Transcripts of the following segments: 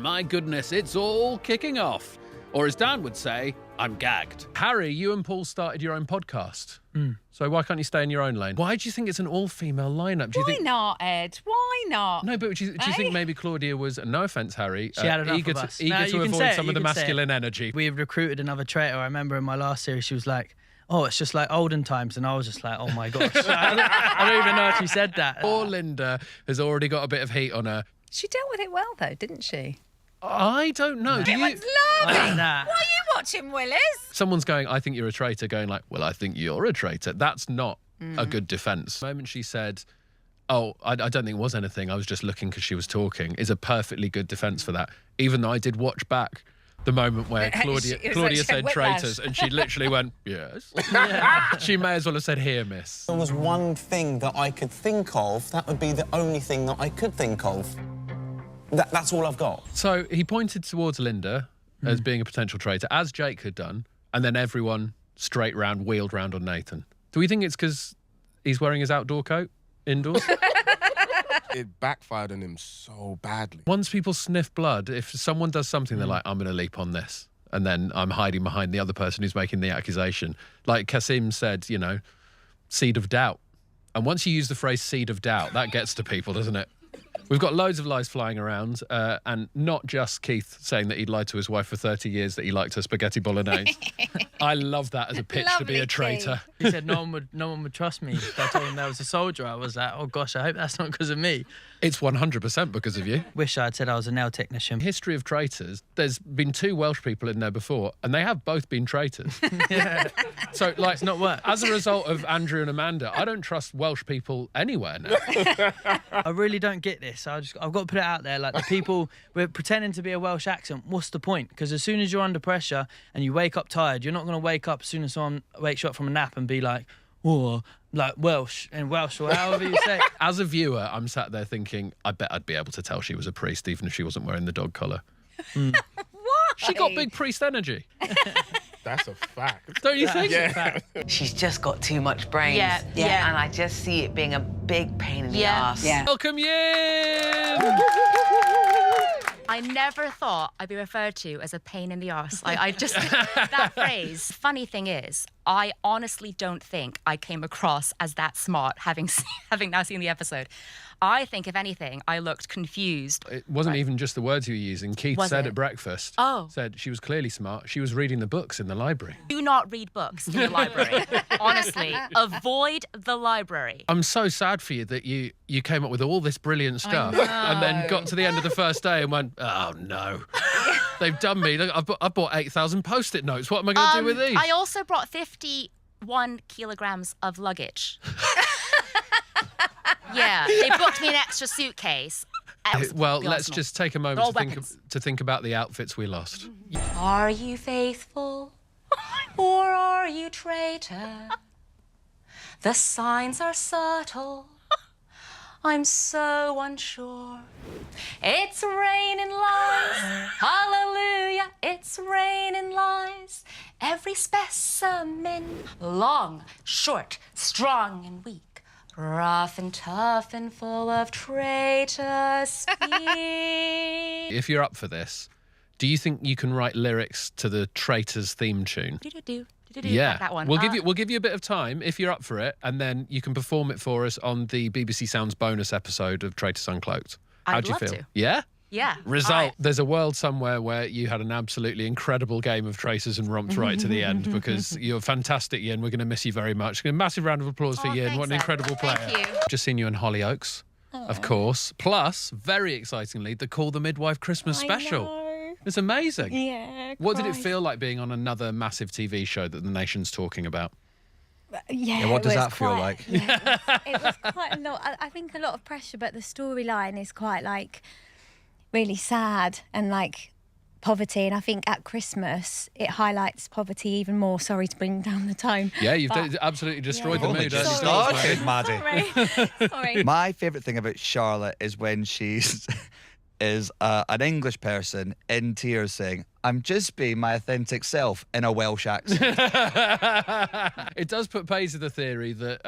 My goodness, it's all kicking off. Or as Dan would say, I'm gagged. Harry, you and Paul started your own podcast. So why can't you stay in your own lane? Why do you think it's an all-female lineup? Why not, Ed? Why not? No, but do you think maybe Claudia was, no offence, Harry, she had enough eager of us. eager to avoid some of the masculine energy? We recruited another traitor. I remember in my last series, she was like, oh, it's just like olden times. And I was just like, oh my gosh. I don't even know if she said that. Poor Linda has already got a bit of heat on her. She dealt with it well, though, didn't she? I don't know. Do It you? was lovely. Nah. Why are you watching, Willis? Someone's going, I think you're a traitor, going like, well, I think you're a traitor. That's not a good defence. The moment she said, oh, I don't think it was anything, I was just looking because she was talking, is a perfectly good defence for that. Even though I did watch back the moment where Claudia said traitors and she literally went, yes. She may as well have said, here, miss. If there was one thing that I could think of, that would be the only thing that I could think of. That's all I've got. So he pointed towards Linda as being a potential traitor, as Jake had done, and then everyone wheeled round on Nathan. Do we think it's because he's wearing his outdoor coat indoors? It backfired on him so badly. Once people sniff blood, if someone does something, they're like, I'm going to leap on this. And then I'm hiding behind the other person who's making the accusation. Like Kasim said, you know, seed of doubt. And once you use the phrase seed of doubt, that gets to people, doesn't it? We've got loads of lies flying around, and not just Keith saying that he'd lied to his wife for 30 years that he liked her spaghetti bolognese. I love that as a pitch to be a traitor. He said no one would trust me. I told him there was a soldier. I was like, oh gosh, I hope that's not because of me. It's 100% because of you. Wish I'd said I was a nail technician. History of traitors, there's been 2 Welsh people in there before, and they have both been traitors. Yeah. So, like, it's not work. As a result of Andrew and Amanda, I don't trust Welsh people anywhere now. I really don't get this. I've got to put it out there. Like, the people, we're pretending to be a Welsh accent. What's the point? Because as soon as you're under pressure and you wake up tired, you're not going to wake up as soon as someone wakes you up from a nap and be like, oh, like Welsh or however you say it. As a viewer, I'm sat there thinking, I bet I'd be able to tell she was a priest even if she wasn't wearing the dog collar. Why? She got big priest energy. That's a fact. Don't you think? Yeah. She's just got too much brains. Yeah. And I just see it being a big pain in the ass. Yeah. Welcome you! I never thought I'd be referred to as a pain in the arse. I just, that phrase. Funny thing is, I honestly don't think I came across as that smart, having now seen the episode. I think, if anything, I looked confused. It wasn't even just the words you were using. Keith said at breakfast, said she was clearly smart. She was reading the books in the library. Do not read books in the library. Honestly, avoid the library. I'm so sad for you that you came up with all this brilliant stuff and then got to the end of the first day and went, oh no, they've done me. Look, I bought 8,000 Post-it notes. What am I going to do with these? I also brought 51 kilograms of luggage. Yeah, they booked me an extra suitcase. Well, let's just take a moment to think about the outfits we lost. Are you faithful or are you traitor? The signs are subtle. I'm so unsure. It's raining lies. Hallelujah, it's raining lies. Every specimen, long, short, strong and weak. Rough and tough and full of traitor speak. If you're up for this, do you think you can write lyrics to the Traitors theme tune? Yeah, that one. We'll give you a bit of time if you're up for it, and then you can perform it for us on the BBC Sounds bonus episode of Traitors Uncloaked. How do you feel? To. Yeah? Yeah. Result, right. There's a world somewhere where you had an absolutely incredible game of Traitors and romped right to the end because you're fantastic, Ian. We're going to miss you very much. A massive round of applause for Ian. What an incredible player. Thank you. Just seen you in Hollyoaks, of course. Plus, very excitingly, the Call the Midwife Christmas special. Know. It's amazing. Yeah. What did it feel like being on another massive TV show that the nation's talking about? Yeah, what does that feel like? Yeah, it was quite a lot. I think a lot of pressure, but the storyline is quite like really sad and like poverty. And I think at Christmas it highlights poverty even more. Sorry to bring down the tone. Yeah, you've absolutely destroyed the mood. Just started, Maddie. Sorry. My favourite thing about Charlotte is when she's an English person in tears saying, I'm just being my authentic self in a Welsh accent. It does put pay to the theory that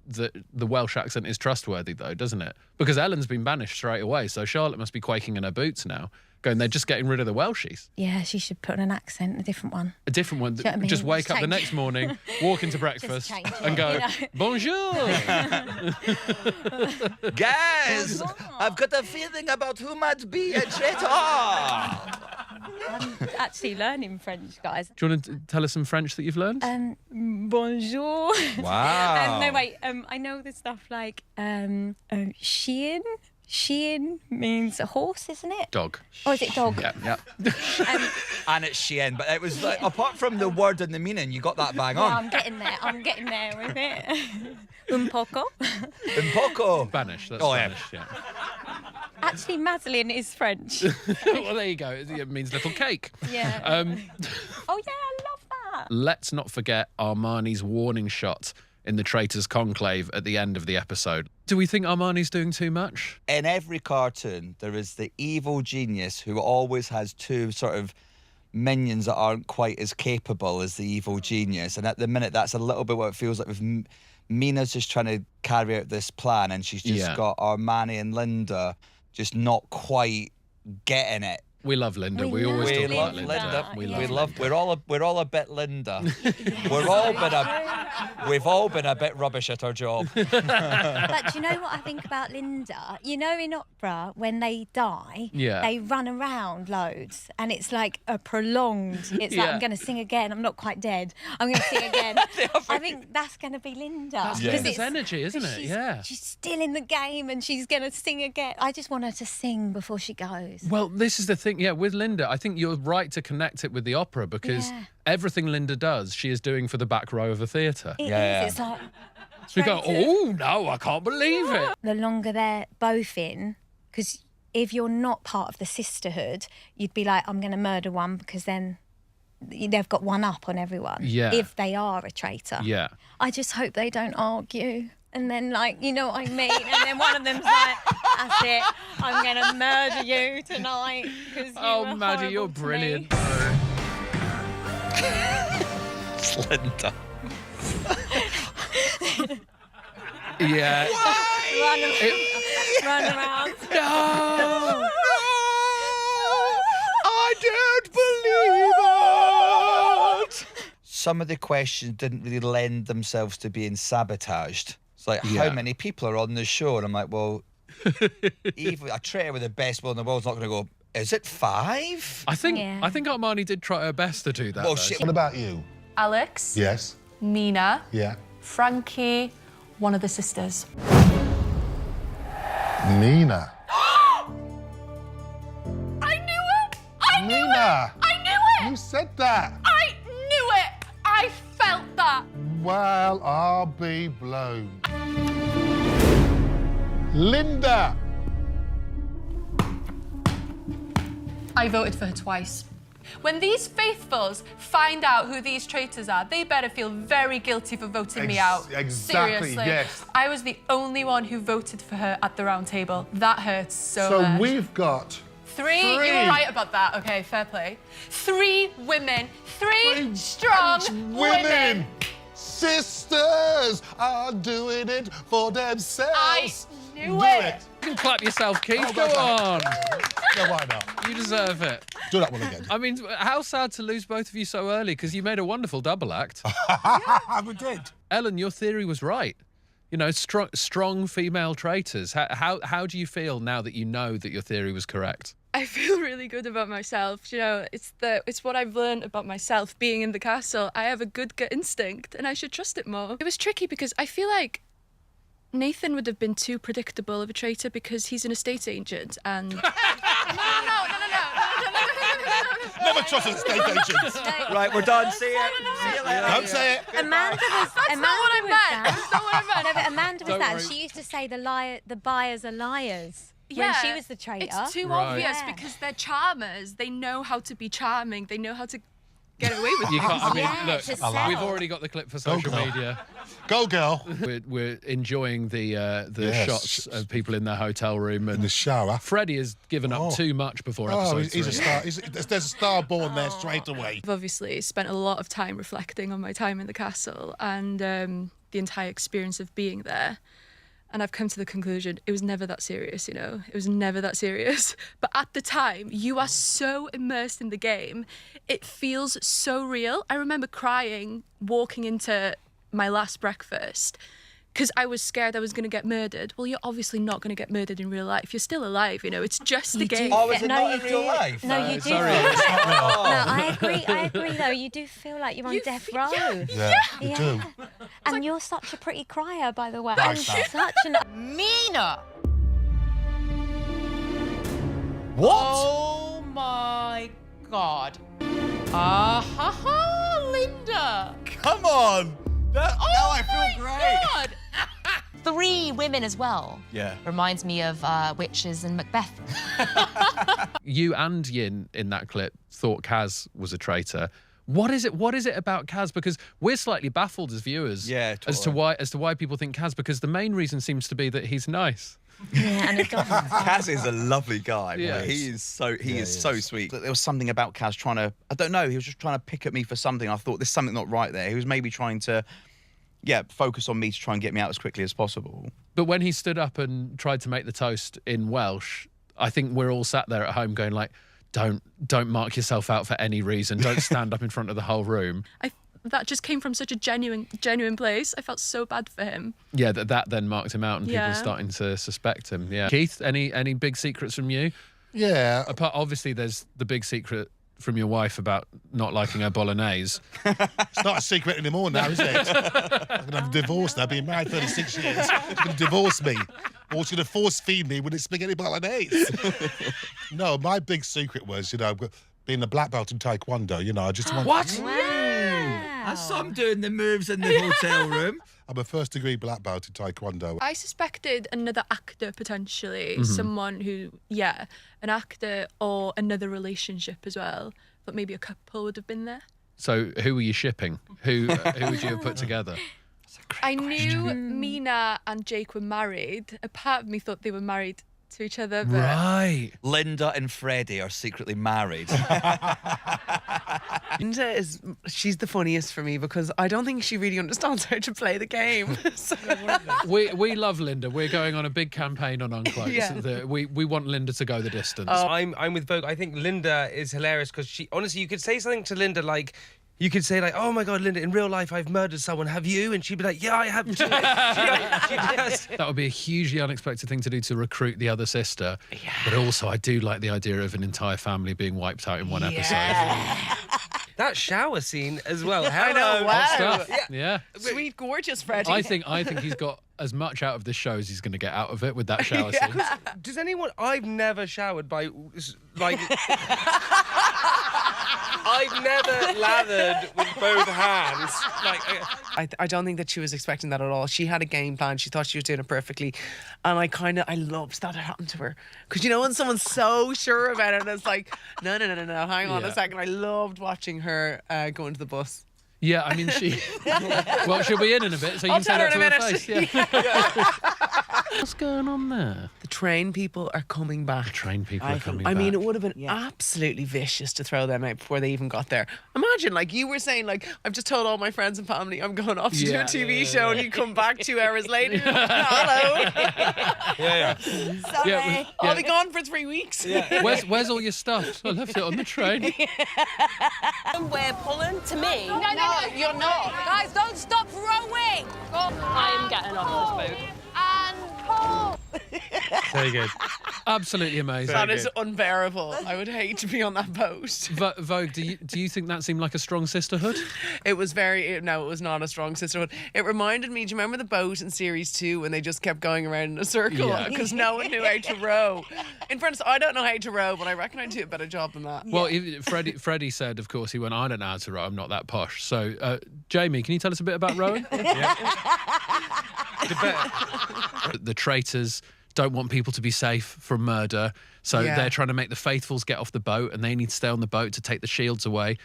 the Welsh accent is trustworthy, though, doesn't it? Because Ellen's been banished straight away, so Charlotte must be quaking in her boots now. going, they're just getting rid of the Welshies. Yeah, she should put on an accent, a different one. A different one. Do you know what I mean? Just wake Just up the change- next morning, walk into breakfast change it, and go, you know? bonjour. Guys, I've got a feeling about who might be a traitor. I'm actually learning French, guys. Do you want to tell us some French that you've learned? Bonjour. Wow. No, wait. I know the stuff like chien. Chien means a horse, isn't it? Dog. Or is it dog? Yeah. And it's Shein, but it was like, apart from the word and the meaning, you got that bang Yeah, on. I'm getting there. I'm getting there with it. Un poco. Un poco. Spanish. That's Oh, yeah. Spanish, yeah. Actually, Madeline is French. Well, there you go. It means little cake. Yeah. Um, Oh yeah, I love that. let's not forget Armani's warning shot in the Traitors Conclave at the end of the episode. Do we think Armani's doing too much? In every cartoon, there is the evil genius who always has two sort of minions that aren't quite as capable as the evil genius. And at the minute, that's a little bit what it feels like with Mina's just trying to carry out this plan, and she's just got Armani and Linda just not quite getting it. We love Linda. We always We talk love about Linda. We Yeah. love We're all a bit Linda. We've all been a bit rubbish at our job. But do you know what I think about Linda? You know, in opera, when they die, Yeah. they run around loads, and it's like a prolonged. It's like, Yeah. I'm going to sing again. I'm not quite dead. I'm going to sing again. I think that's going to be Linda. That's Linda's energy, isn't it? Yeah. She's still in the game, and she's going to sing again. I just want her to sing before she goes. Well, this is the thing, with Linda, I think you're right to connect it with the opera because everything Linda does, she is doing for the back row of a theatre. It is. Yeah. It's like So we go, oh, no, I can't believe it. the longer they're both in, because if you're not part of the sisterhood, you'd be like, I'm going to murder one because then they've got one up on everyone. Yeah. If they are a traitor. Yeah. I just hope they don't argue. And then, like, you know what I mean? And then one of them's like, that's it, I'm going to murder you tonight. Oh, Maddie, you're brilliant. It's Linda. Yeah. Run around. No! I don't believe it. Some of the questions didn't really lend themselves to being sabotaged. It's like, how many people are on the show? And I'm like, well, even a traitor with the best will in the world is not going to go, is it 5? I think Armani did try her best to do that. Well, though. shit. What about you? Alex, Yes. Mina, Yeah. Frankie, one of the sisters. Nina. I knew it! I knew Nina. it! I knew it! You said that. I knew it! I felt that! Well, I'll be blown. Linda. I voted for her twice. When these faithfuls find out who these traitors are, they better feel very guilty for voting me out. Exactly, Seriously. yes. I was the only one who voted for her at the round table. That hurts so much. So we've got 3, you were right about that. Okay, fair play. 3 women, 3 strong women. Sisters are doing it for themselves. I knew Do it. it. You can clap yourself, Keith. Oh, Go on. No, why not? You deserve it. Do that one again. I mean, how sad to lose both of you so early because you made a wonderful double act. We did. Ellen, your theory was right. You know, strong female traitors. How do you feel now that you know that your theory was correct? I feel really good about myself. You know, it's what I've learned about myself being in the castle. I have a good gut instinct and I should trust it more. It was tricky because I feel like Nathan would have been too predictable of a traitor because he's an estate agent and... No. Never trust an estate agent. Right, we're done. See you. See you later. Don't say it. Amanda was. That's not what I meant. That's not what I meant. No, but Amanda was Don't that. worry. She used to say the buyers are liars. Yeah, when she was the traitor. It's too Right. obvious Yeah. because they're charmers. They know how to be charming. They know how to get away with You it. can't. I mean, Yeah, look, to sell. we've already got the clip for social girl. media. Go, girl. We're enjoying the Yes. shots of people in their hotel room, In and the shower. Freddie has given up Oh. too much before Oh, episode he's a 3. star. There's a star born there straight away. I've obviously spent a lot of time reflecting on my time in the castle and the entire experience of being there. And I've come to the conclusion, it was never that serious, you know? It was never that serious. But at the time, you are so immersed in the game. It feels so real. I remember crying, walking into my last breakfast, because I was scared I was going to get murdered. Well, you're obviously not going to get murdered in real life. You're still alive, you know? It's just a game. Oh, is it not in real life? No, you do. Sorry. No, I agree though. You do feel like you're on death row. Yeah, you do. And you're such a pretty crier, by the way. Thanks, And Sam. such an... Mina! What? Oh my God. Linda! Come on! Now I feel great. God. 3 women as well. Yeah. Reminds me of witches and Macbeth. You and Yin in that clip thought Kaz was a traitor. What is it about Kaz? Because we're slightly baffled as viewers as to why people think Kaz, because the main reason seems to be that he's nice. Yeah, and it doesn't. Kaz is a lovely guy. Yeah. He is so sweet. There was something about Kaz trying to, I don't know, he was just trying to pick at me for something. I thought there's something not right there. He was maybe trying to, focus on me to try and get me out as quickly as possible. But when he stood up and tried to make the toast in Welsh, I think we're all sat there at home going like, don't mark yourself out for any reason. Don't stand up in front of the whole room. That just came from such a genuine place. I felt so bad for him. Yeah, that then marked him out and people Yeah. are starting to suspect him. Yeah. Keith, any big secrets from you? Yeah. Apart, obviously, there's the big secret from your wife about not liking her bolognese. It's not a secret anymore now, is it? I'm going to have a divorce now, being married 36 years. She's going to divorce me. Or she's going to force feed me with a spaghetti bolognese. No, my big secret was, being a black belt in Taekwondo, I just want... What? Wow. I saw him doing the moves in the hotel room. I'm a first-degree black belt in Taekwondo. I suspected another actor potentially, Mm-hmm. someone who, an actor or another relationship as well. But maybe a couple would have been there. So who were you shipping? Who would you have put together? I knew Mina and Jake were married. A part of me thought they were married to each other, but Right. Linda and Freddie are secretly married. Linda she's the funniest for me because I don't think she really understands how to play the game. So- We love Linda. We're going on a big campaign on Uncloaked. Yeah. We want Linda to go the distance. I'm with Vogue. I think Linda is hilarious because she honestly, you could say something to Linda like. You could say like, "Oh my God, Linda! In real life, I've murdered someone. Have you?" And she'd be like, "Yeah, I have." That would be a hugely unexpected thing to do to recruit the other sister. Yeah. But also, I do like the idea of an entire family being wiped out in one episode. That shower scene as well. I know, Hello. wow. Hot stuff. Yeah. Sweet, gorgeous Freddie. I think he's got as much out of this show as he's going to get out of it with that shower scene. Does anyone? I've never showered by like. I've never lathered with both hands. Like, I don't think that she was expecting that at all. She had a game plan. She thought she was doing it perfectly. And I loved that it happened to her. Because when someone's so sure about it, and it's like, no, hang on a second. I loved watching her go into the bus. Yeah, I mean, well, she'll be in a bit, so you I'll can say tell that her to in a her minute. face. What's going on there? The train people are coming back. The train people are coming I back. mean, it would have been absolutely vicious to throw them out before they even got there. Imagine, like you were saying, like, I've just told all my friends and family I'm going off to do a TV show, and you come back 2 hours later. Hello. Sorry. I'll be gone for 3 weeks. Yeah. Where's all your stuff? I left it on the train. We're pulling to me. No, you're not. Guys, don't stop rowing. I am getting off this boat. And pull. Very good. Absolutely amazing. That is unbearable. I would hate to be on that boat. Vogue, do you think that seemed like a strong sisterhood? It was it was not a strong sisterhood. It reminded me, do you remember the boat in series 2 when they just kept going around in a circle because no one knew how to row? In fairness, I don't know how to row, but I reckon I'd do a better job than that. Well, Freddie said, of course, he went, I don't know how to row, I'm not that posh. So, Jamie, can you tell us a bit about rowing? The traitors don't want people to be safe from murder, so they're trying to make the faithfuls get off the boat, and they need to stay on the boat to take the shields away.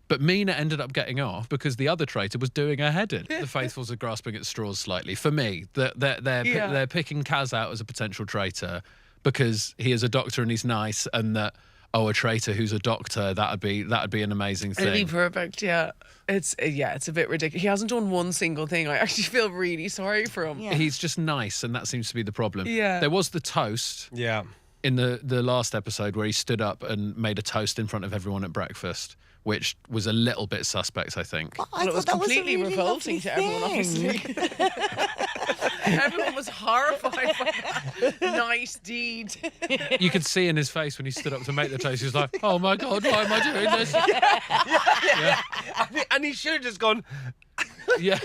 But Mina ended up getting off because the other traitor was doing her head in. The faithfuls are grasping at straws slightly. For me, they're picking Kaz out as a potential traitor because he is a doctor and he's nice, and that oh, a traitor who's a doctor, that'd be an amazing thing. It'd be perfect, yeah. It's a bit ridiculous. He hasn't done one single thing. I actually feel really sorry for him. He's just nice, and that seems to be the problem. Yeah. There was the toast. Yeah. In the last episode where he stood up and made a toast in front of everyone at breakfast, which was a little bit suspect, I think. Well, it was completely revolting to everyone, obviously. Everyone was horrified by that nice deed. You could see in his face when he stood up to make the toast, he was like, oh my God, why am I doing this? Yeah. And he should have just gone, yeah.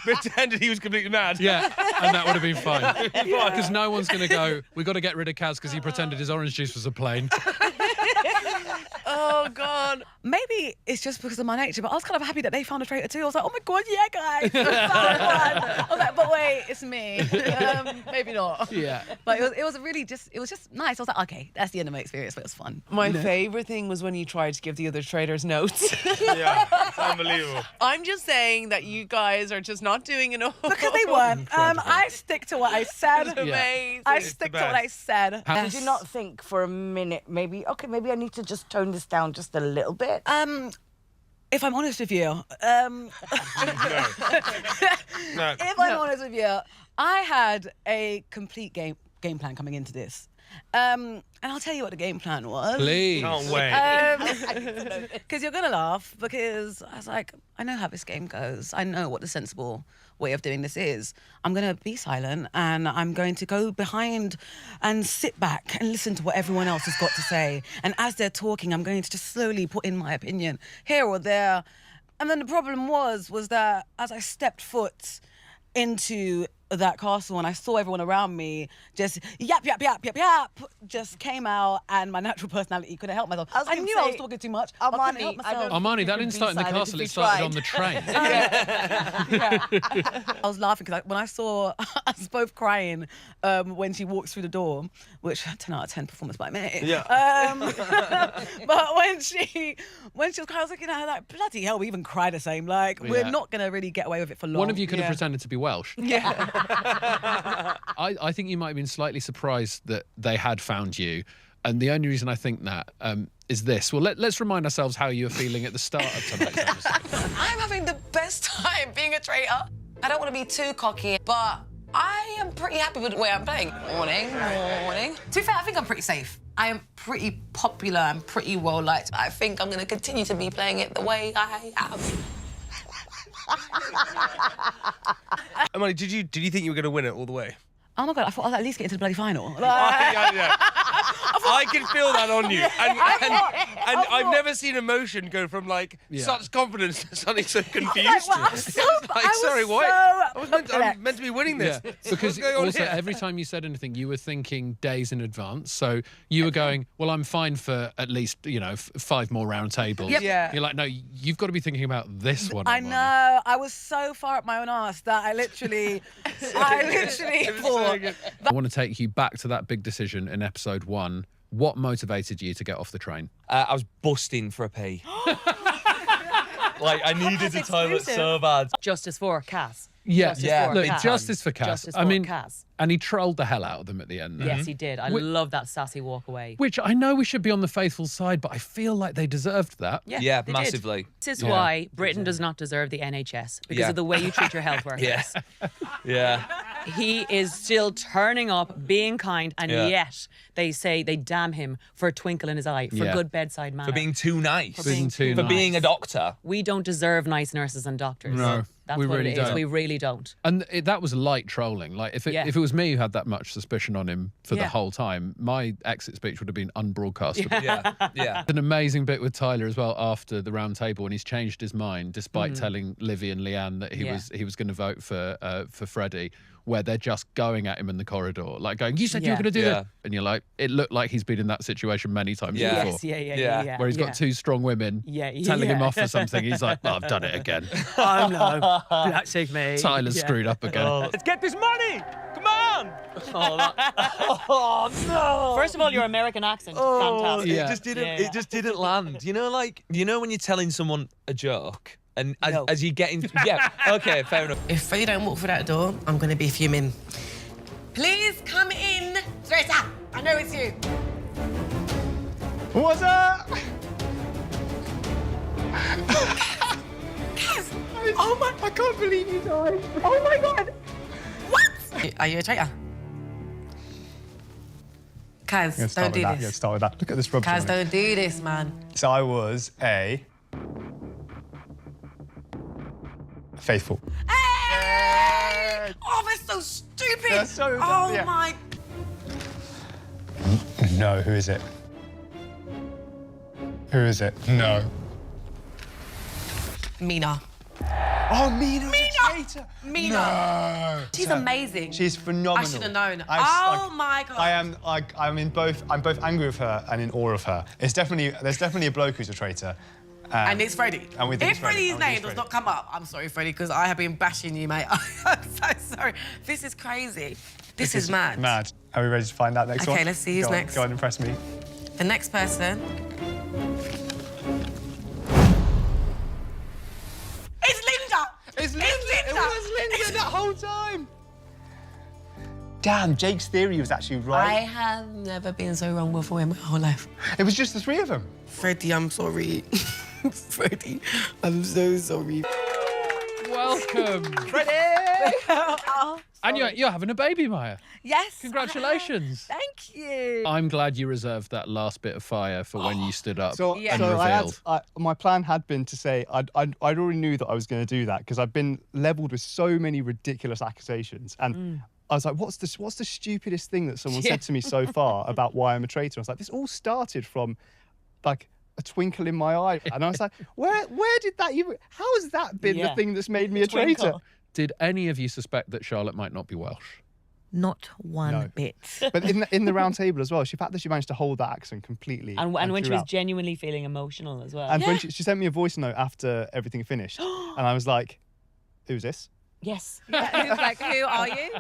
Pretended he was completely mad. Yeah, and that would have been fine. Because no one's going to go, we've got to get rid of Kaz because he pretended his orange juice was a plane. Oh, God. Maybe it's just because of my nature, but I was kind of happy that they found a traitor too. I was like, oh my God, yeah, guys. I was like, but wait, it's me. Maybe not. Yeah. But it was just nice. I was like, okay, that's the end of my experience, but it was fun. My favourite thing was when you tried to give the other traitors notes. Yeah, it's unbelievable. I'm just saying that you guys are just not doing enough. Because they weren't. I stick to what I said. Amazing. I stick to what I said. Did you not think for a minute, maybe I need to just tone this down just a little bit? If I'm honest with you, No. if I'm honest with you, I had a complete game plan coming into this. And I'll tell you what the game plan was. Please. Can't wait. Because you're going to laugh, because I was like, I know how this game goes. I know what the sensible way of doing this is. I'm going to be silent, and I'm going to go behind and sit back and listen to what everyone else has got to say. And as they're talking, I'm going to just slowly put in my opinion here or there. And then the problem was that as I stepped foot into that castle and I saw everyone around me just yap, just came out, and my natural personality couldn't help myself. I knew I was talking too much. Armani, that didn't start in the castle, it started on the train. I was laughing because when I saw us both crying when she walks through the door, which 10 out of 10 performance by me. Yeah. But when she was crying, I was looking at her like, bloody hell, we even cry the same. Like, we're not going to really get away with it for long. One of you could have pretended to be Welsh. Yeah. I think you might have been slightly surprised that they had found you. And the only reason I think that is this. Well, let's remind ourselves how you were feeling at the start of tonight's episode. I'm having the best time being a traitor. I don't want to be too cocky, but I am pretty happy with the way I'm playing. Morning. To be fair, I think I'm pretty safe. I am pretty popular and pretty well liked. I think I'm going to continue to be playing it the way I am. Armani, did you think you were going to win it all the way? Oh my God, I thought I'd at least get into the bloody final. Yeah. I can feel that on you. And I've never seen emotion go from like such confidence to suddenly so confused. Sorry, what? I'm meant to be winning this. Yeah. Because also every time you said anything, you were thinking days in advance. So you were going, well, I'm fine for at least 5 more round tables. Yep. Yeah. You're like, no, you've got to be thinking about this one. I know. I was so far up my own arse that I literally thought. I want to take you back to that big decision in episode 1. What motivated you to get off the train? I was busting for a pee. Like, I needed the toilet so bad. Justice for Kaz. Yeah, look, Kaz. justice for Kaz. Justice I mean, for Kaz. and he trolled the hell out of them at the end. Yes, he did. I love that sassy walk away. Which I know we should be on the faithful side, but I feel like they deserved that. Yeah, massively. This is why Britain does not deserve the NHS, because of the way you treat your health workers. Yeah. He is still turning up, being kind, and yet they say they damn him for a twinkle in his eye, for good bedside manner. For being too nice. For being a doctor. We don't deserve nice nurses and doctors. No, That's we what really it is. don't. We really don't. And that was light trolling. Like, if it was me who had that much suspicion on him for the whole time, my exit speech would have been unbroadcastable. Yeah. An amazing bit with Tyler as well after the round table, when he's changed his mind despite telling Livi and Leanne that he was going to vote for Freddie, where they're just going at him in the corridor, like going, you said you were going to do that. And you're like, it looked like he's been in that situation many times before. Yeah. Where he's got 2 strong women telling him off for something. He's like, oh, I've done it again. Oh, no. That's me. Tyler's screwed up again. Let's get this money! Come on! Oh, no! First of all, your American accent. Fantastic. It just didn't land. You know when you're telling someone a joke and as you get into okay, fair enough. If Freddie don't walk through that door, I'm going to be fuming. Please come in. Traitor, I know it's you. What's up? Kaz! Oh my... I can't believe you died. Oh my God. What? Are you a traitor? Kaz, don't do this. Yeah, start with that. Look at this rubbish. Kaz, don't do this, man. So I was a faithful. Hey! Oh, that's so stupid. That's so dumb, oh yeah. my... No, who is it? Who is it? No. Mina. Oh, Mina's a traitor. Mina. No. She's amazing. She's phenomenal. I should have known. Oh my God. I am like I'm both angry with her and in awe of her. There's definitely a bloke who's a traitor. And it's Freddie. And we think If it's Freddie. Freddie's name does not come up, I'm sorry, Freddie, because I have been bashing you, mate. I'm so sorry. This is crazy. This is mad. Mad. Are we ready to find that next one? Okay, let's see who's next. Go on, impress me. The next person. It's Linda! It's Linda! It was Linda that whole time! Damn, Jake's theory was actually right. I have never been so wrong before in my whole life. It was just the three of them. Freddie, I'm sorry. Freddie, I'm so sorry. Welcome. Freddie! And you're having a baby, Maia. Yes. Congratulations. Thank you. I'm glad you reserved that last bit of fire for when you stood up and So revealed. my plan had been to say I'd already knew that I was going to do that because I've been levelled with so many ridiculous accusations and. I was like, what's the stupidest thing that someone said to me so far about why I'm a traitor? I was like, this all started from like a twinkle in my eye. And I was like, where did that even, how has that been the thing that's made me a traitor? Did any of you suspect that Charlotte might not be Welsh? Not one bit. But in the round table as well, the fact that she managed to hold that accent completely. And when she was throughout. genuinely feeling emotional as well. And when she sent me a voice note after everything finished, and I was like, who's this? Yes. Yeah, he was like, who are you?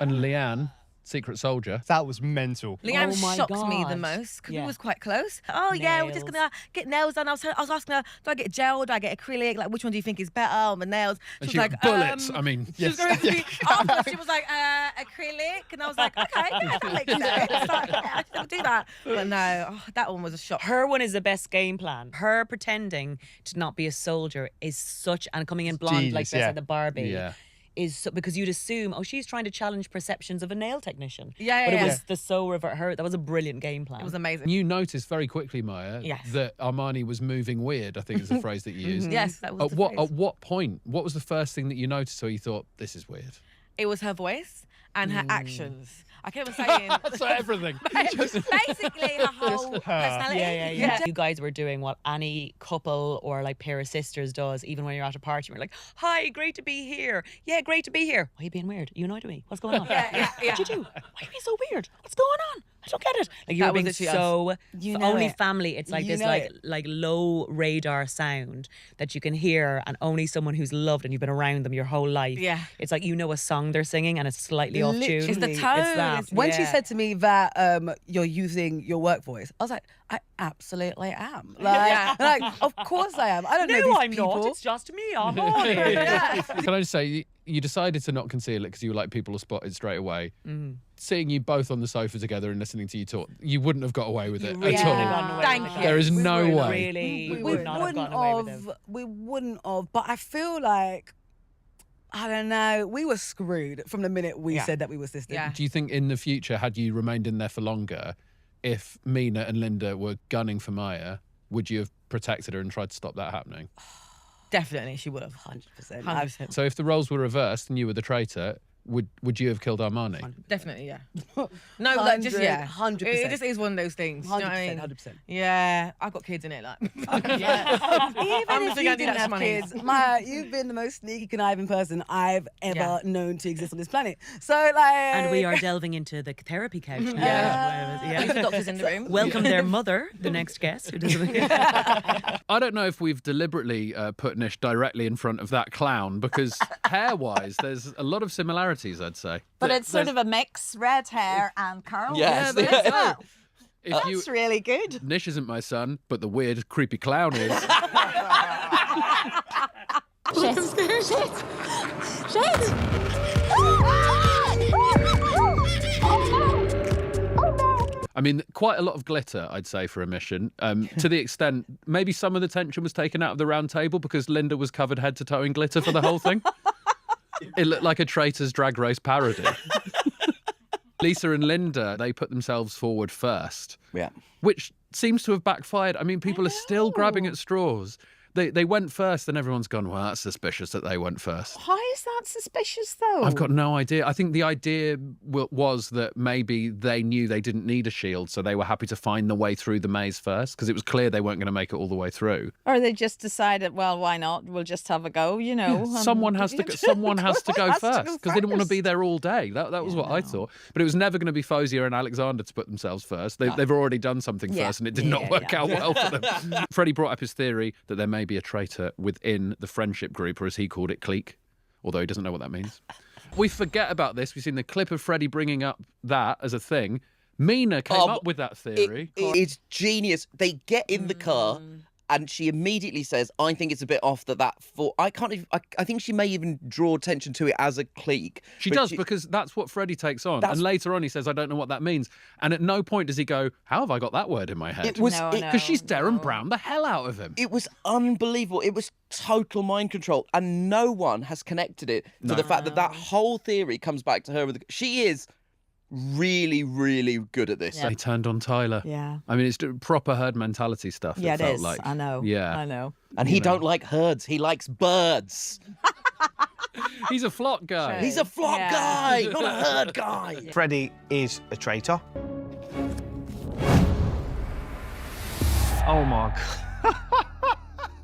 And Leanne, Secret Soldier. That was mental. Leanne shocked me the most because we was quite close. Oh yeah, we're just gonna get nails done. I was asking her, do I get gel? Do I get acrylic? Like, which one do you think is better on my nails? And She was like, bullets. I mean, she was going to be after. She was like, acrylic, and I was like, okay, yeah, that makes sense. Like, yeah, I should do that. But no, that one was a shock. Her one is the best game plan. Her pretending to not be a soldier is such, and coming in blonde like this at the Barbie. Yeah. Is so, because you'd assume, she's trying to challenge perceptions of a nail technician. Yeah, But it was the so revert her. That was a brilliant game plan. It was amazing. You noticed very quickly, Maia, that Armani was moving weird, I think is the phrase that you used. Yes, that was At what point, what was the first thing that you noticed where you thought, this is weird? It was her voice and her actions. I kept on saying. So everything. Basically, her whole personality. Yeah. You guys were doing what any couple or like pair of sisters does, even when you're at a party. You're like, hi, great to be here. Yeah, great to be here. Why are you being weird? Are you annoyed with me? What's going on? What'd you do? Why are you being so weird? What's going on? I don't get it. Like you're being so only family. It's like this like low radar sound that you can hear, and only someone who's loved and you've been around them your whole life. Yeah. It's like you know a song they're singing and it's slightly off tune. It's the tone. It's that. When she said to me that you're using your work voice, I was like, I absolutely am. Like, of course I am. I don't know these I'm people. not. It's just me. I'm on it. Can I just say, you decided to not conceal it because you were like, people will spot it straight away. Seeing you both on the sofa together and listening to you talk, you wouldn't have got away with it at all. Thank you. There is no way. Really, We would not have gotten away with it. We wouldn't have, but I feel like, I don't know, we were screwed from the minute we said that we were sisters. Yeah. Do you think in the future, had you remained in there for longer, if Mina and Linda were gunning for Maia, would you have protected her and tried to stop that happening? Definitely, she would have. 100%. 100%. So if the roles were reversed and you were the traitor, would you have killed Armani? Definitely, yeah. No, like, just, yeah. 100%. It just is one of those things. 100%, You know what I mean? 100%. Yeah, I've got kids in it, like. Even I'm if just you gonna do didn't that have money. kids, Maia, you've been the most sneaky, conniving person I've ever known to exist on this planet. So, like... And we are delving into the therapy couch. At least the doctor's in the room. Welcome their mother, the next guest. Who doesn't... I don't know if we've deliberately put Nish directly in front of that clown because hair-wise, there's a lot of similarities, I'd say. But it's sort of a mix, red hair and curls. Yes. Yeah, as well. That's really good. Nish isn't my son, but the weird, creepy clown is. Shit. Shit. Shit. I mean, quite a lot of glitter, I'd say, for a mission, to the extent maybe some of the tension was taken out of the round table because Linda was covered head to toe in glitter for the whole thing. It looked like a Traitors drag race parody. Lisa and Linda, they put themselves forward first. Yeah. Which seems to have backfired. I mean, people are still grabbing at straws. They went first, and everyone's gone, well, that's suspicious that they went first. Why is that suspicious, though? I've got no idea. I think the idea was that maybe they knew they didn't need a shield, so they were happy to find the way through the maze first, because it was clear they weren't going to make it all the way through. Or they just decided, well, why not? We'll just have a go, you know. Someone has to go first, because they didn't want to be there all day. That was what I thought. But it was never going to be Fozia and Alexander to put themselves first. They've already done something first, and it did not work out well for them. Freddie brought up his theory that there may be a traitor within the friendship group, or as he called it, clique, although he doesn't know what that means. We forget about this. We've seen the clip of Freddie bringing up that as a thing. Mina came up with that theory. It's genius. They get in the car and she immediately says, I think it's a bit off I think she may even draw attention to it as a clique. She does, because that's what Freddie takes on. And later on he says, I don't know what that means. And at no point does he go, how have I got that word in my head? Because she's Darren Brown the hell out of him. It was unbelievable. It was total mind control. And no one has connected it to the fact that whole theory comes back to her. She is really, really good at this. He turned on Tyler. Yeah. I mean, it's proper herd mentality stuff. Yeah, it felt is. Like. I know. Yeah. I know. And he don't like herds. He likes birds. He's a flock guy. He's a flock guy, not a herd guy. Freddie is a traitor. Oh my God.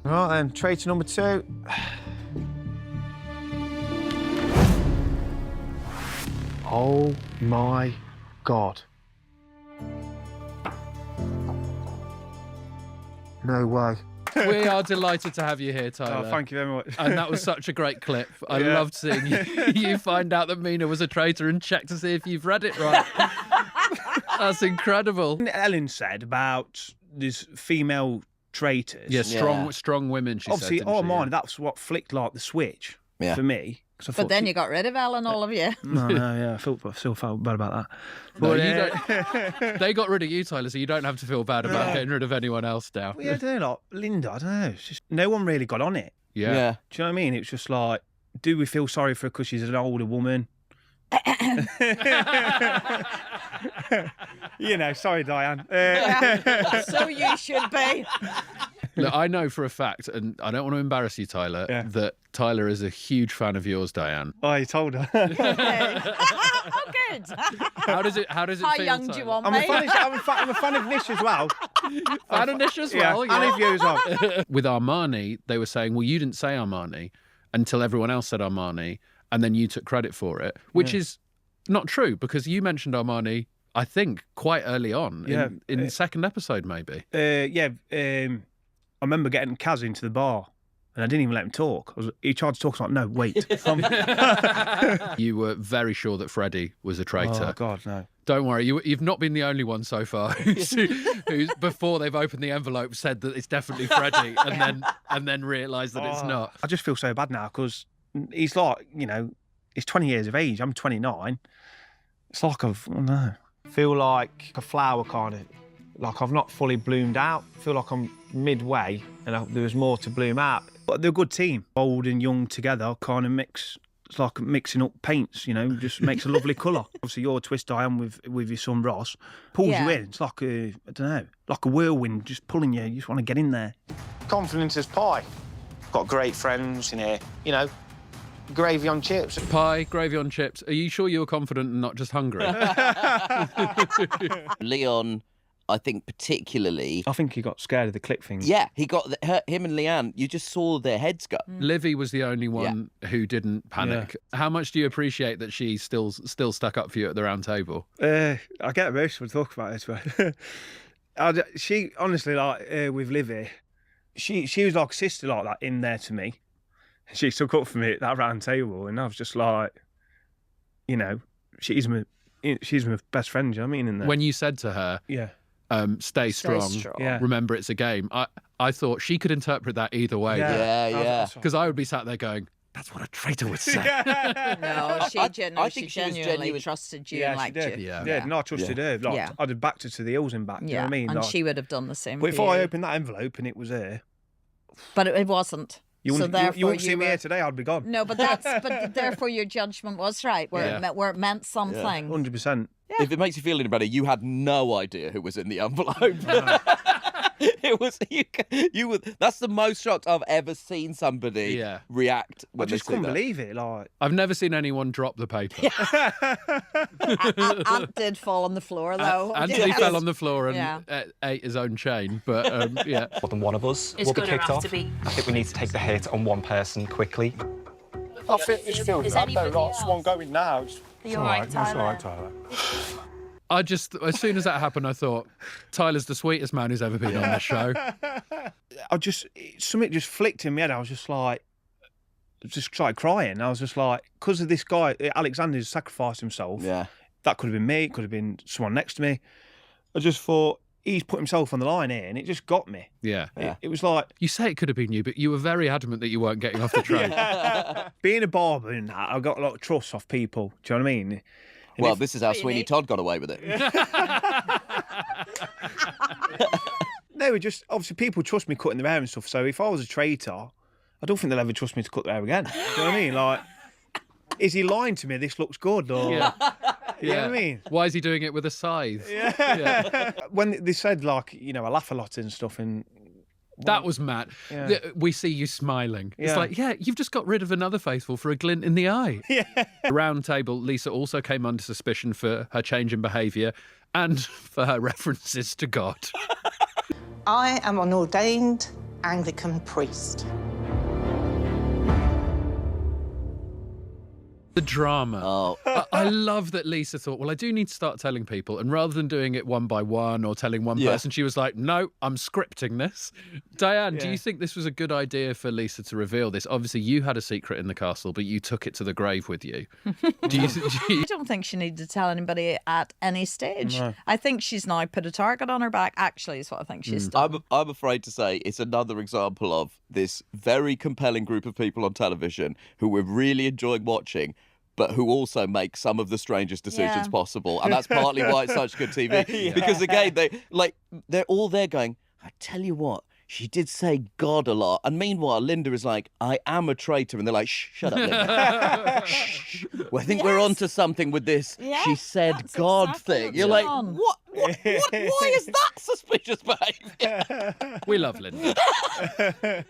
Right then, traitor number 2. Oh my God. No way. We are delighted to have you here, Tyler. Oh, thank you very much. And that was such a great clip. I loved seeing you find out that Mina was a traitor and check to see if you've read it right. That's incredible. Ellen said about these female traitors. Yeah, strong women, she Obviously, said. Obviously, Armani, that's what flicked like the switch for me. But then you got rid of Ellen, all of you. No, yeah, I still felt bad about that. No, but, they got rid of you, Tyler, so you don't have to feel bad about getting rid of anyone else now. Well, yeah, I don't know, like Linda, I don't know. It's just no one really got on it. Yeah. Do you know what I mean? It's just like, do we feel sorry for her because she's an older woman? You know, sorry, Diane. So you should be. Look, I know for a fact, and I don't want to embarrass you, Tyler, that Tyler is a huge fan of yours, Diane. Oh, you told her. Oh, good. How does it How feel, young Tyler? do you want I'm me? a fan of Nish as well. Fan of Nish as well? Yeah, and of you as well. With Armani, they were saying, well, you didn't say Armani until everyone else said Armani, and then you took credit for it, which is not true, because you mentioned Armani, I think, quite early on, in the second episode, maybe. I remember getting Kaz into the bar and I didn't even let him talk. He tried to talk. I was like, no, wait. You were very sure that Freddie was a traitor. Oh, God, no. Don't worry, you've not been the only one so far who's before they've opened the envelope, said that it's definitely Freddie and then realised that it's not. I just feel so bad now because he's like, you know, he's 20 years of age. I'm 29. It's like I don't know. Feel like a flower kind of, like I've not fully bloomed out. Feel like I'm midway and there was more to bloom out. But they're a good team. Old and young together kind of mix. It's like mixing up paints, you know, just makes a lovely colour. Obviously, your twist, Diane, with your son Ross, pulls you in. It's like I don't know, like a whirlwind just pulling you. You just want to get in there. Confidence is pie. Got great friends in here, you know, gravy on chips. Pie, gravy on chips. Are you sure you were confident and not just hungry? Leon, I think particularly... I think he got scared of the clip thing. Yeah, he got him and Leanne, you just saw their heads go. Livy was the only one who didn't panic. Yeah. How much do you appreciate that she still stuck up for you at the round table? I get emotional to talk about it, but she, honestly, like, with Livy, she was like a sister like that in there to me. She stuck up for me at that round table, and I was just like, you know, she's my best friend, do you know what I mean? In there. When you said to her... Yeah. Stay strong. Yeah. Remember, it's a game. I thought she could interpret that either way. Yeah. Because I would be sat there going, That's what a traitor would say. No, she I genuinely, think she she was genuinely genuine. trusted you Yeah, and she liked did. you. Yeah, and I trusted her. Like, Yeah. I'd have backed her to the hills and back. Do you know what I mean? And Like, she would have done the same. but if for I you. opened that envelope and it was her, But it wasn't. you so wouldn't, therefore you wouldn't see me were- here today. I'd be gone. No, but but therefore your judgment was right, where it meant something. 100%. If it makes you feel any better, you had no idea who was in the envelope. It was you were. That's the most shocked I've ever seen somebody react. I When just they see couldn't that. believe it. Like, I've never seen anyone drop the paper. Ant did fall on the floor though. Anthony Yes. fell on the floor and Yeah. ate his own chain. But yeah, More than one of us It's will be gonna kicked have off. to be. I think we need to take the hit on one person quickly. I think this feels Is like though, anybody like someone going now. It's You're all right, right, that's all right, Tyler. Tyler. I just, as soon as that happened, I thought, Tyler's the sweetest man who's ever been on this show. Something just flicked in my head. I was just like, just started crying. I was just like, because of this guy, Alexander's sacrificed himself. Yeah. That could have been me. It could have been someone next to me. I just thought, he's put himself on the line here, and it just got me. Yeah. It was like... You say it could have been you, but you were very adamant that you weren't getting off the train. Being a barber and that, I got a lot of trust off people. Do you know what I mean? And Well, this is how Sweeney Todd got away with it. No, it just obviously people trust me cutting their hair and stuff. So if I was a traitor, I don't think they'll ever trust me to cut their hair again. Do you know what I mean? Like, is he lying to me? This looks good, or Yeah. you know what I mean? Why is he doing it with a scythe? Yeah. When they said like, I laugh a lot and stuff, and That was mad. Yeah. We see you smiling. It's Yeah. like, yeah, you've just got rid of another faithful for a glint in the eye. Yeah. Round table, Lisa also came under suspicion for her change in behaviour and for her references to God. I am an ordained Anglican priest. The drama. Oh. I love that Lisa thought, well, I do need to start telling people. And rather than doing it one by one or telling one Yeah. person, she was like, no, I'm scripting this. Diane, do Yeah. you think this was a good idea for Lisa to reveal this? Obviously, you had a secret in the castle, but you took it to the grave with you. Do you, I don't think she needed to tell anybody at any stage. No. I think she's now put a target on her back, actually, is what I think she's done. I'm afraid to say it's another example of this very compelling group of people on television who we're really enjoying watching, but who also make some of the strangest decisions Yeah. possible. And that's partly why it's such good TV. Yeah. Because again, they're all there going, I tell you what, she did say God a lot. And meanwhile, Linda is like, I am a traitor. And they're like, shh, shut up, Linda. Shh. Well, I think we're onto something with this. Yeah, she said that's God exactly thing. what's You're like, on. what? Why is that suspicious behaviour? We love Linda.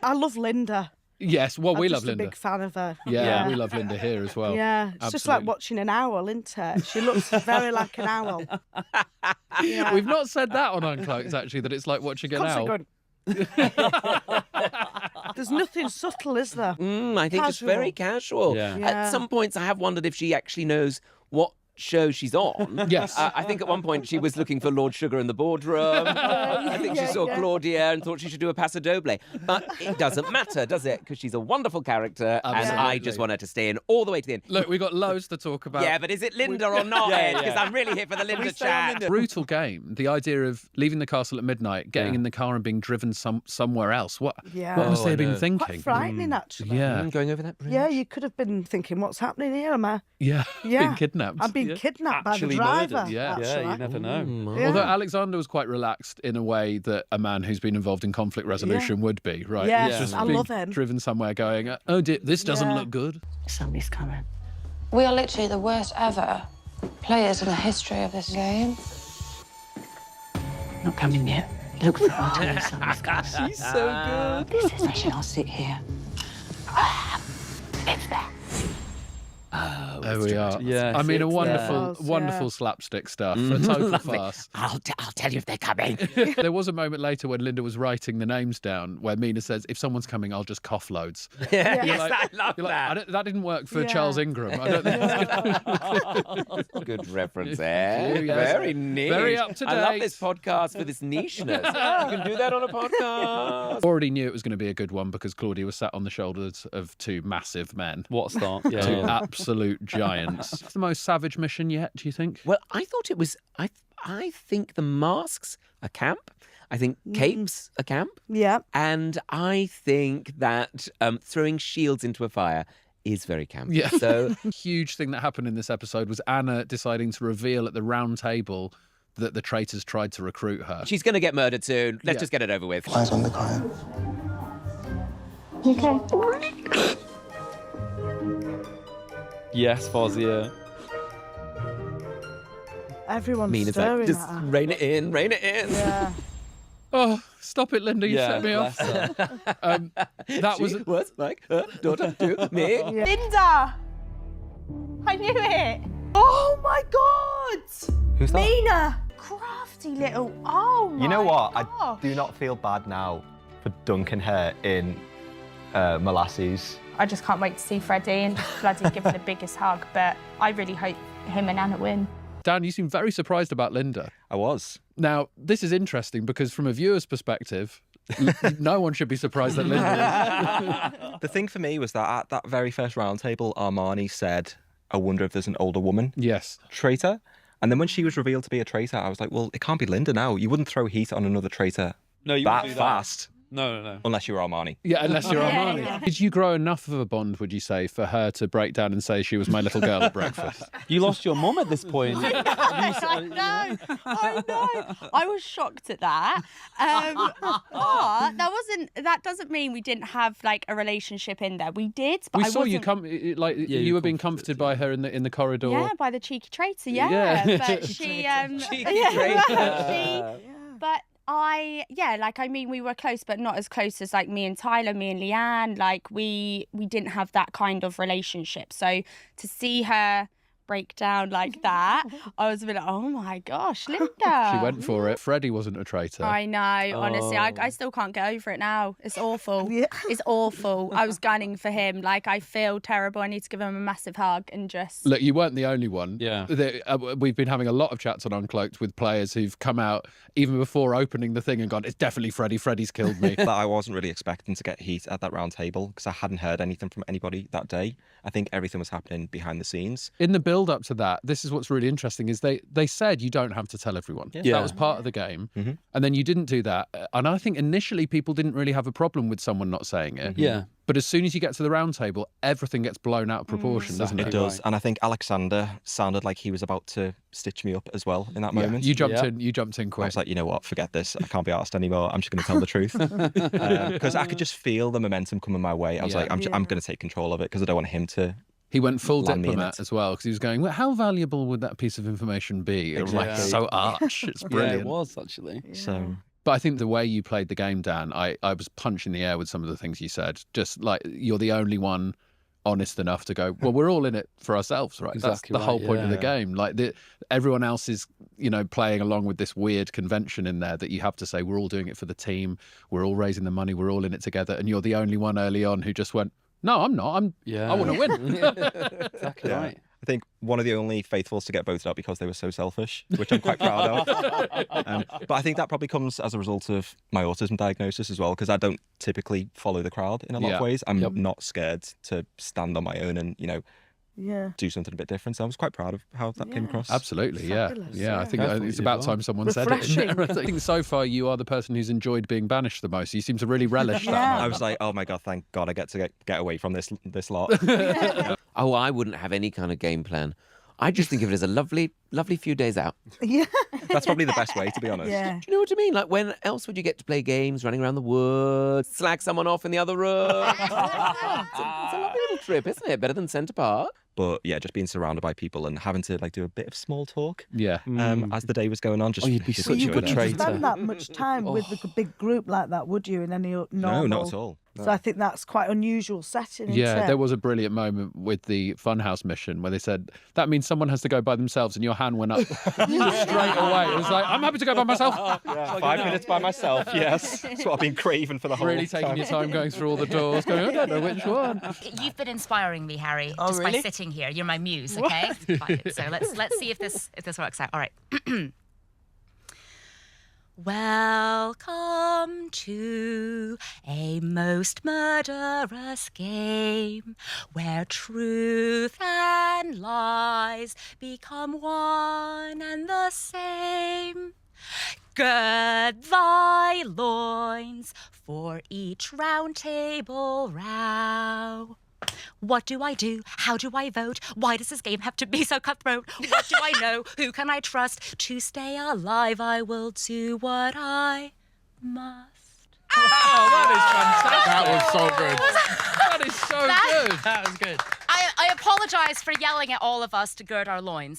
I love Linda. Yes, well, we I'm love just Linda. a big fan of her. Yeah, we love Linda here as well. Yeah, it's just like Absolutely. watching an owl, isn't it? She looks very like an owl. Yeah. We've not said that on Uncloaked, actually, that it's like watching an owl. Constantly There's nothing subtle, is there? I think it's very casual. Yeah. Yeah. At some points, I have wondered if she actually knows what show she's on. Yes. I think at one point she was looking for Lord Sugar in the boardroom. I think she saw Claudia and thought she should do a paso doble. But it doesn't matter, does it? Because she's a wonderful character and I Absolutely. just want her to stay in all the way to the end. Look, we've got loads to talk about. Yeah, but is it Linda or not, Yeah, Ed? yeah. Because I'm really here for the Linda chat. Brutal game. The idea of leaving the castle at midnight, getting in the car and being driven somewhere else. What Yeah. must they have been Quite thinking? frightening, actually. Yeah. Going over that bridge. Yeah, you could have been thinking, what's happening here? Am I? Yeah. Yeah. Being kidnapped. I'm being kidnapped by the driver. actually. you never know. Yeah. Although Alexander was quite relaxed in a way that a man who's been involved in conflict resolution would be, right? Yes, He's just I being love him. driven somewhere going, oh, dear, this doesn't look good. Somebody's coming. We are literally the worst ever players in the history of this game. Not coming yet. Look for I'll tell you somebody's coming. She's so good. This is actually, I'll sit here. It's there. There we are. Yes, I mean, a it's wonderful, there. wonderful slapstick stuff. A total Lovely. farce. I'll tell you if they're coming. There was a moment later when Linda was writing the names down where Mina says, if someone's coming, I'll just cough loads. Yes, You're like- I love you're like, that. that didn't work for Yeah. Charles Ingram. I don't think Good reference there. Yes. Very niche. Very up to I love date. this podcast for this nicheness. You can do that on a podcast. Already knew it was going to be a good one because Claudia was sat on the shoulders of two massive men. What a start. Yeah, Two yeah. absolute giants. It's the most savage mission yet, do you think? Well, I thought it was. I think the masks are camp. I think capes are camp. Yeah. And I think that throwing shields into a fire is very camp. Yeah. So huge thing that happened in this episode was Anna deciding to reveal at the round table that the traitors tried to recruit her. she's going to get murdered soon. Let's just get it over with. Eyes on the client. Okay. Yes, Fozia. Everyone's Mean as staring that. Just at her. rein it in, rein it in. Yeah. Oh, stop it, Linda! You Yeah, set me off. That was was like her daughter to me. Linda! I knew it! Oh my god! Who's that? Mina! Crafty little. Oh my You know what? gosh. I do not feel bad now for dunking her in molasses. I just can't wait to see Freddie and just bloody give her the biggest hug. But I really hope him and Anna win. Dan, you seem very surprised about Linda. I was. Now, this is interesting because from a viewer's perspective, no one should be surprised that Linda. The thing for me was that at that very first round table, Armani said, I wonder if there's an older woman. Yes. Traitor. And then when she was revealed to be a traitor, I was like, well, it can't be Linda now. You wouldn't throw heat on another traitor No, you that wouldn't do that. fast. No. Unless you're Armani. Yeah, unless you're Yeah, Armani. yeah. Did you grow enough of a bond, would you say, for her to break down and say she was my little girl at breakfast? You lost your mum at this point. I know. I was shocked at that. But that doesn't mean we didn't have like a relationship in there. We did, but We I saw you wasn't- like you were being comforted by her in the corridor. Yeah, by the cheeky traitor. Yeah, Yeah. but she Cheeky yeah, traitor. but we were close, but not as close as like me and Tyler, me and Leanne. Like we didn't have that kind of relationship. So to see her break down like that, I was a bit like, oh my gosh, Linda. She went for it. Freddie wasn't a traitor. I know, honestly, I Oh. still can't get over it now. It's awful. It's awful. I was gunning for him. Like, I feel terrible. I need to give him a massive hug and just... Look, you weren't the only one. Yeah. We've been having a lot of chats on Uncloaked with players who've come out even before opening the thing and gone, it's definitely Freddie. Freddie's killed me. But I wasn't really expecting to get heat at that round table because I hadn't heard anything from anybody that day. I think everything was happening behind the scenes. In the build-up to that, this is what's really interesting, is they said you don't have to tell everyone. Yeah. That was part of the game. Mm-hmm. And then you didn't do that. And I think initially people didn't really have a problem with someone not saying it. Yeah. But as soon as you get to the round table, everything gets blown out of proportion, doesn't it? It does. And I think Alexander sounded like he was about to stitch me up as well in that moment. You jumped in. You jumped in quick. I was like, you know what? Forget this. I can't be asked anymore. I'm just going to tell the truth. Because I could just feel the momentum coming my way. I was like, I'm going to take control of it because I don't want him to. He went full land me in diplomat it. as well because he was going, well, how valuable would that piece of information be? It was like Exactly. so arch. It's brilliant. Yeah, it was actually. So. But I think the way you played the game, Dan, I was punching the air with some of the things you said. Just like you're the only one honest enough to go, well, we're all in it for ourselves, right? Exactly That's the whole right, point of the yeah. game. Like everyone else is, playing along with this weird convention in there that you have to say, we're all doing it for the team. We're all raising the money. We're all in it together. And you're the only one early on who just went, no, I'm not. I want to win. Exactly right. I think one of the only faithfuls to get voted out because they were so selfish, which I'm quite proud of. But I think that probably comes as a result of my autism diagnosis as well, because I don't typically follow the crowd in a lot of ways. I'm not scared to stand on my own and, do something a bit different. So I was quite proud of how that came across. Absolutely, yeah. Yeah, I think it's about time someone Refreshing. said it. I think so far you are the person who's enjoyed being banished the most. You seem to really relish that. I was like, oh my God, thank God I get to get away from this lot. Oh, I wouldn't have any kind of game plan. I just think of it as a lovely, lovely few days out. Yeah. That's probably the best way, to be honest. Yeah. Do you know what I mean? Like, when else would you get to play games, running around the woods, slag someone off in the other room? It's a lovely little trip, isn't it? Better than Centre Park. But yeah, just being surrounded by people and having to do a bit of small talk. Yeah. As the day was going on, just you'd be just such a enjoying good it. traitor. Spend that much time with a big group like that, would you? In any normal? No, not at all. So I think that's quite unusual setting. Isn't Yeah, it? there was a brilliant moment with the Funhouse mission where they said, that means someone has to go by themselves, and your hand went up straight away. It was like, I'm happy to go by myself. 5 minutes by myself, yes. That's what I've been craving for the whole Really taking time. your time going through all the doors, going, I don't know which one. You've been inspiring me, Harry, Oh, just by really? sitting here. You're my muse, okay? Fine. So let's see if this works out. All right. Welcome to a most murderous game where truth and lies become one and the same. Gird thy loins for each round table row. What do I do? How do I vote? Why does this game have to be so cutthroat? What do I know? Who can I trust? To stay alive, I will do what I must. Oh, that is fantastic. That was so good. That is so good. That was good. I apologise for yelling at all of us to gird our loins,